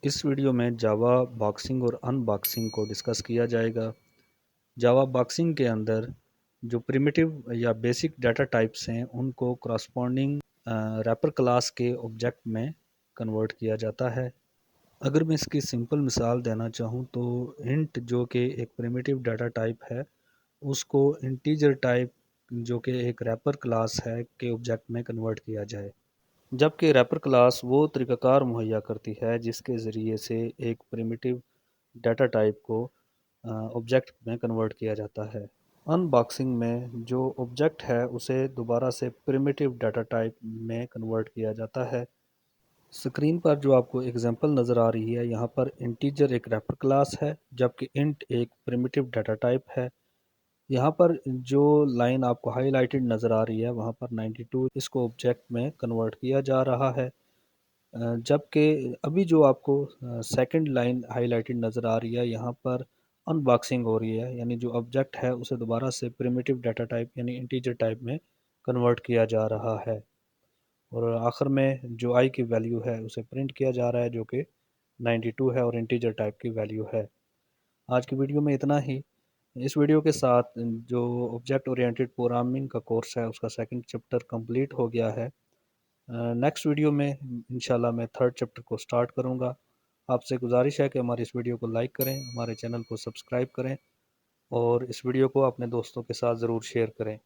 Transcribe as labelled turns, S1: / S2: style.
S1: इस वीडियो में जावा बॉक्सिंग और अनबॉक्सिंग को डिस्कस किया जाएगा। जावा बॉक्सिंग के अंदर जो प्रिमिटिव या बेसिक डाटा टाइप्स हैं उनको करस्पॉन्डिंग रैपर क्लास के ऑब्जेक्ट में कन्वर्ट किया जाता है। अगर मैं इसकी सिंपल मिसाल देना चाहूँ तो इंट जो कि एक प्रिमिटिव डाटा टाइप है उसको इंटीजर टाइप जो कि एक रैपर क्लास है के ऑब्जेक्ट में कन्वर्ट किया जाए, जबकि रैपर क्लास वो तरीक़ाकार मुहैया करती है जिसके ज़रिए से एक प्रिमिटिव डाटा टाइप को ऑब्जेक्ट में कन्वर्ट किया जाता है। अनबॉक्सिंग में जो ऑब्जेक्ट है उसे दोबारा से प्रिमिटिव डाटा टाइप में कन्वर्ट किया जाता है। स्क्रीन पर जो आपको एग्जांपल नज़र आ रही है, यहाँ पर इंटीजर एक रैपर क्लास है जबकि इंट एक प्रिमिटिव डाटा टाइप है। यहाँ पर जो लाइन आपको हाईलाइटेड नज़र आ रही है वहाँ पर 92 इसको ऑब्जेक्ट में कन्वर्ट किया जा रहा है, जबकि अभी जो आपको सेकंड लाइन हाईलाइटेड नज़र आ रही है यहाँ पर अनबॉक्सिंग हो रही है, यानी जो ऑब्जेक्ट है उसे दोबारा से प्रिमिटिव डाटा टाइप यानी इंटीजर टाइप में कन्वर्ट किया जा रहा है और आखिर में जो आई की वैल्यू है उसे प्रिंट किया जा रहा है जो कि 92 है और इंटीजर टाइप की वैल्यू है। आज की वीडियो में इतना ही। इस वीडियो के साथ जो ऑब्जेक्ट ओरिएंटेड प्रोग्रामिंग का कोर्स है उसका सेकंड चैप्टर कंप्लीट हो गया है। नेक्स्ट वीडियो में इंशाल्लाह मैं थर्ड चैप्टर को स्टार्ट करूंगा। आपसे गुजारिश है कि हमारी इस वीडियो को लाइक करें, हमारे चैनल को सब्सक्राइब करें और इस वीडियो को अपने दोस्तों के साथ ज़रूर शेयर करें।